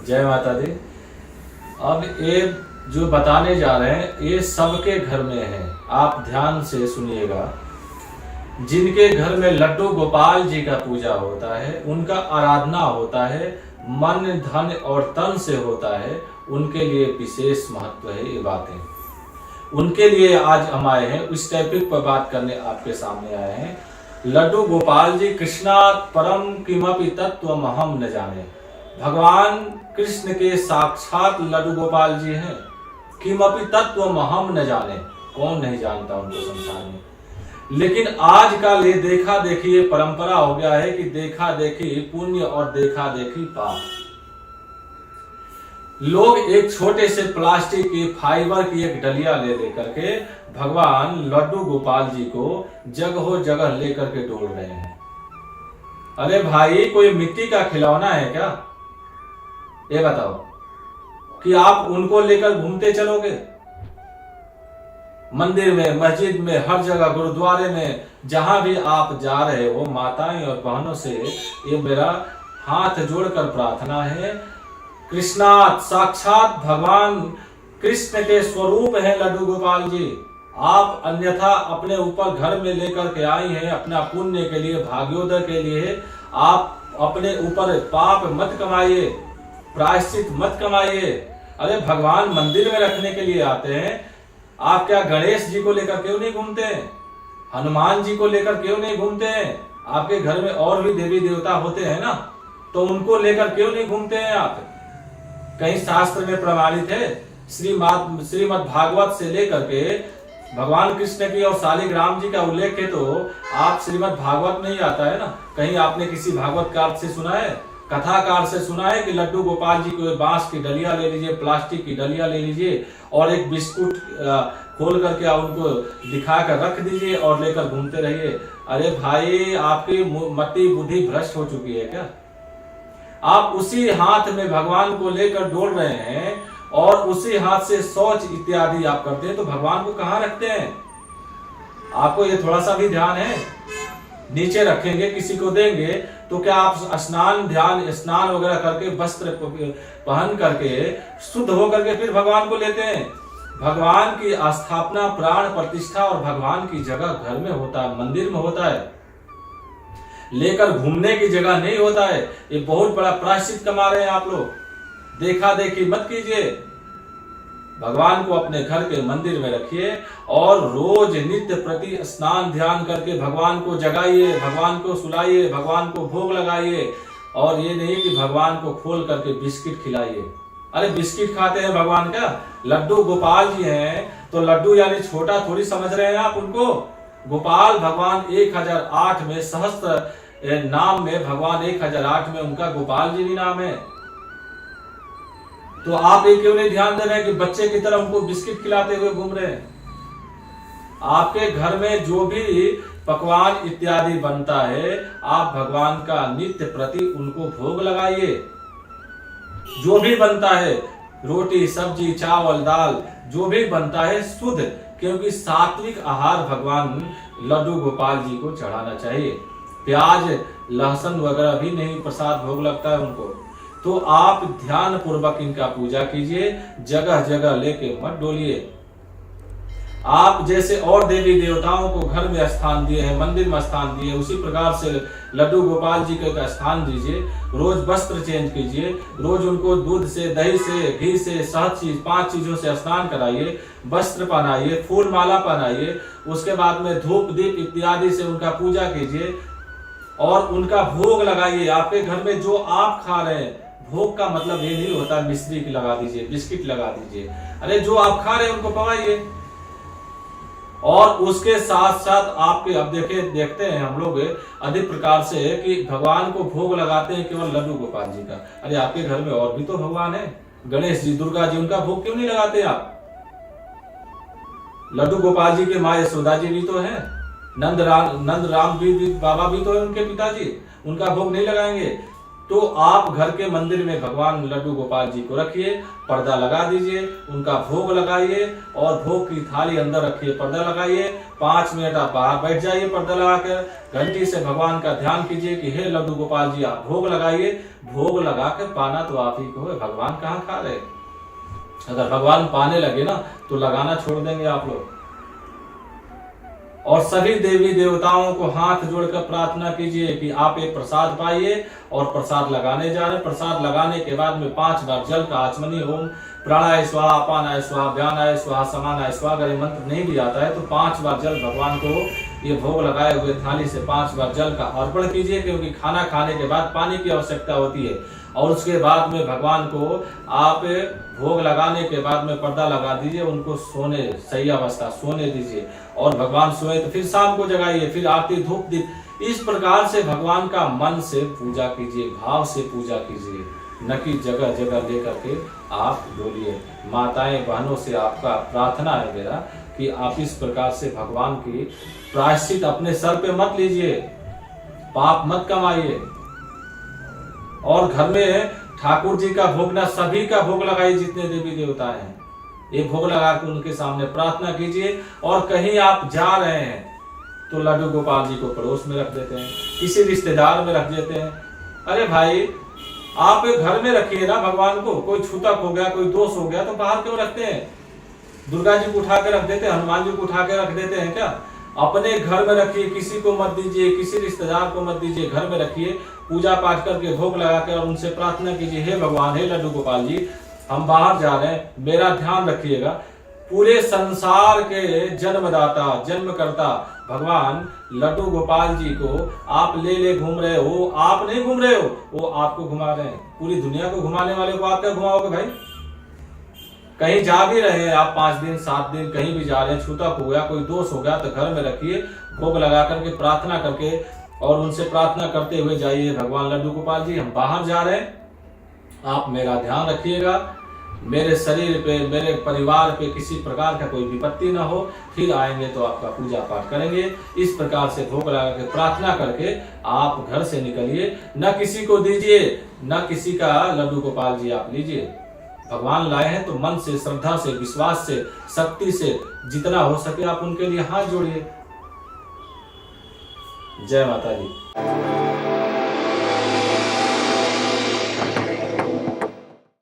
जय माता दी। अब ये जो बताने जा रहे हैं ये सबके घर में है, आप ध्यान से सुनिएगा। जिनके घर में लड्डू गोपाल जी का पूजा होता है, उनका आराधना होता है, मन धन और तन से होता है, उनके लिए विशेष महत्व है ये बातें। उनके लिए आज हम आए हैं, उस टॉपिक पर बात करने आपके सामने आए हैं। लड्डू गोपाल जी कृष्णात् परम किमपि तत्त्वमहं न जाने। भगवान कृष्ण के साक्षात लड्डू गोपाल जी हैं। किमपि तत्त्वमहं न जाने, कौन नहीं जानता उनको संसार में। लेकिन आजकल ये देखा देखी ये परंपरा हो गया है कि देखा देखी पुण्य और देखा देखी पाप। लोग एक छोटे से प्लास्टिक की फाइबर की एक डलिया ले लेकर के भगवान लड्डू गोपाल जी को जगह जगह लेकर के डोल रहे हैं। अरे भाई, कोई मिट्टी का खिलौना है क्या? ये बताओ कि आप उनको लेकर घूमते चलोगे? मंदिर में, मस्जिद में, हर जगह, गुरुद्वारे में, जहां भी आप जा रहे हो, माताएं और बहनों से ये मेरा हाथ जोड़कर प्रार्थना है। कृष्णात् साक्षात भगवान कृष्ण के स्वरूप है लड्डू गोपाल जी। आप अन्यथा अपने ऊपर घर में लेकर के आई हैं अपना पुण्य के लिए, भाग्योदय के लिए। आप अपने ऊपर पाप मत कमाइए, प्रायश्चित मत कमाइए। अरे भगवान मंदिर में रखने के लिए आते हैं। आप क्या गणेश जी को लेकर क्यों नहीं घूमते हैं? हनुमान जी को लेकर क्यों नहीं घूमते हैं? आपके घर में और भी देवी देवता होते हैं ना, तो उनको लेकर क्यों नहीं घूमते हैं आप? कहीं शास्त्र में प्रमाणित है? श्रीमद् भागवत से लेकर के भगवान कृष्ण की और शालिग्राम जी का उल्लेख है, तो आप श्रीमद् भागवत में ही आता है ना। कहीं आपने किसी भागवतकार से सुना है, कथाकार से सुना है कि लड्डू गोपाल जी को बांस की डलिया ले लीजिए, प्लास्टिक की डलिया ले लीजिए और एक बिस्कुट खोल करके उनको दिखा कर रख दीजिए और लेकर घूमते रहिए? अरे भाई, आपकी मति बुद्धि भ्रष्ट हो चुकी है क्या? आप उसी हाथ में भगवान को लेकर डोल रहे हैं और उसी हाथ से शौच इत्यादि आप करते हैं, तो भगवान को कहाँ रखते हैं? आपको ये थोड़ा सा भी ध्यान है? नीचे रखेंगे, किसी को देंगे, तो क्या आप स्नान वगैरह करके वस्त्र पहन करके शुद्ध होकर के फिर भगवान को लेते हैं? भगवान की स्थापना, प्राण प्रतिष्ठा और भगवान की जगह घर में होता है, मंदिर में होता है, लेकर घूमने की जगह नहीं होता है। ये बहुत बड़ा प्रायश्चित कमा रहे हैं आप लोग। देखा देखी मत कीजिए। भगवान को अपने घर के मंदिर में रखिए और रोज नित्य प्रति स्नान ध्यान करके भगवान को जगाइए, भगवान को सुलाइए, भगवान को भोग लगाइए। और ये नहीं कि भगवान को खोल करके बिस्किट खिलाइए। अरे बिस्किट खाते हैं भगवान क्या? लड्डू गोपाल जी हैं, तो लड्डू यानी छोटा थोड़ी समझ रहे हैं आप उनको। गोपाल भगवान 1008 में, सहस्त्र नाम में भगवान 1008 में उनका गोपाल जी भी नाम है। तो आप ये क्यों नहीं ध्यान दे रहे हैं कि बच्चे की तरह उनको बिस्किट खिलाते हुए घूम रहे हैं? आपके घर में जो भी पकवान इत्यादि बनता है, आप भगवान का नित्य प्रति उनको भोग लगाइए। जो भी बनता है, रोटी सब्जी चावल दाल, जो भी बनता है शुद्ध, क्योंकि सात्विक आहार भगवान लड्डू गोपाल जी को चढ़ाना चाहिए। प्याज लहसुन वगैरह भी नहीं प्रसाद भोग लगता है उनको। तो आप ध्यान पूर्वक इनका पूजा कीजिए, जगह जगह लेके मत डोलिए। आप जैसे और देवी देवताओं को घर में स्थान दिए हैं, मंदिर में स्थान दिए, उसी प्रकार से लड्डू गोपाल जी का स्थान दीजिए। रोज वस्त्र चेंज कीजिए, रोज उनको दूध से, दही से, घी से, शहद चीज 5 चीजों से स्नान कराइए, वस्त्र पहनाइए, फूल माला पहनाइए। उसके बाद में धूप दीप इत्यादि से उनका पूजा कीजिए और उनका भोग लगाइए। आपके घर में जो आप खा रहे हैं, भोग का मतलब ये नहीं होता मिश्री की लगा दीजिए, बिस्किट लगा दीजिए। अरे जो आप खा रहे हैं उनको पकाइए। और उसके साथ साथ आपके, अब देखते हैं हम लोग अधिक प्रकार से कि भगवान को भोग लगाते हैं केवल लड्डू गोपाल जी का। अरे आपके घर में और भी तो भगवान है, गणेश जी, दुर्गा जी, उनका भोग क्यों नहीं लगाते आप? लड्डू गोपाल जी के माँ यशोदा जी भी तो है, नंद राम भी बाबा भी तो है उनके पिताजी, उनका भोग नहीं लगाएंगे? तो आप घर के मंदिर में भगवान लड्डू गोपाल जी को रखिए, पर्दा लगा दीजिए, उनका भोग लगाइए और भोग की थाली अंदर रखिए, पर्दा लगाइए। 5 मिनट आप बाहर बैठ जाइए पर्दा लगाकर, घंटी से भगवान का ध्यान कीजिए कि हे लड्डू गोपाल जी आप भोग लगाइए। भोग लगा कर पाना तो आप ही को है, भगवान कहाँ खा रहे। अगर भगवान पाने लगे ना तो लगाना छोड़ देंगे आप लोग। और सभी देवी देवताओं को हाथ जोड़कर प्रार्थना कीजिए कि आप एक प्रसाद पाइए और प्रसाद लगाने जा रहे हैं। प्रसाद लगाने के बाद में 5 बार जल का आचमनी ओम प्राणाय स्वाहा, अपानाय स्वाहा, व्यानाय स्वाहा, समानाय स्वाहा। अगर ये मंत्र नहीं भी आता है तो 5 बार जल भगवान को ये भोग लगाए हुए थाली से 5 बार जल का अर्पण कीजिए, क्योंकि खाना खाने के बाद पानी की आवश्यकता होती है। और उसके बाद में भगवान को आप भोग लगाने के बाद में पर्दा लगा दीजिए, उनको सोने सही अवस्था सोने दीजिए और भगवान सोए तो फिर शाम को जगाइए, फिर आरती धूप दीप। इस प्रकार से भगवान का मन से पूजा कीजिए, भाव से पूजा कीजिए, न कि जगह जगह लेकर के आप बोलिए। माताएं बहनों से आपका प्रार्थना है मेरा कि आप इस प्रकार से भगवान की प्रायश्चित अपने सर पे मत लीजिए, पाप मत कमाइए। और घर में ठाकुर जी का भोग ना सभी का भोग लगाइए, जितने देवी देवता हैं ये भोग लगा के उनके सामने प्रार्थना कीजिए। और कहीं आप जा रहे हैं तो लड्डू गोपाल जी को पड़ोस में रख देते हैं, किसी रिश्तेदार में रख देते हैं। अरे भाई आप घर में रखिए ना भगवान को। कोई छूतक हो गया, कोई दोष हो गया तो बाहर क्यों रखते हैं? दुर्गा जी को उठा के रख देते हैं, हनुमान जी को उठा के रख देते हैं क्या? अपने घर में रखिए, किसी को मत दीजिए, किसी रिश्तेदार को मत दीजिए, घर में रखिए। पूजा पाठ करके भोग लगा के और उनसे प्रार्थना कीजिए, हे भगवान, हे लड्डू गोपाल जी, हम बाहर जा रहे हैं, मेरा ध्यान रखिएगा। पूरे संसार के जन्मदाता जन्मकर्ता भगवान लड्डू गोपाल जी को आप ले घूम रहे हो। आप नहीं घूम रहे हो, वो आपको घुमा रहे हैं। पूरी दुनिया को घुमाने वाले को आप क्या घुमाओगे भाई? कहीं जा भी रहे हैं आप 5 दिन 7 दिन कहीं भी जा रहे हैं, छूतक हो गया, कोई दोष हो गया तो घर में रखिए, भोग लगा करके प्रार्थना करके और उनसे प्रार्थना करते हुए जाइए, भगवान लड्डू गोपाल जी हम बाहर जा रहे हैं, आप मेरा ध्यान रखिएगा, मेरे शरीर पे मेरे परिवार पे किसी प्रकार का कोई विपत्ति ना हो, फिर आएंगे तो आपका पूजा पाठ करेंगे। इस प्रकार से भोग लगा के प्रार्थना करके आप घर से निकलिए। न किसी को दीजिए, न किसी का लड्डू गोपाल जी आप लीजिए। भगवान लाए हैं तो मन से, श्रद्धा से, विश्वास से, शक्ति से जितना हो सके आप उनके लिए हाथ जोड़िए। जय माता दी।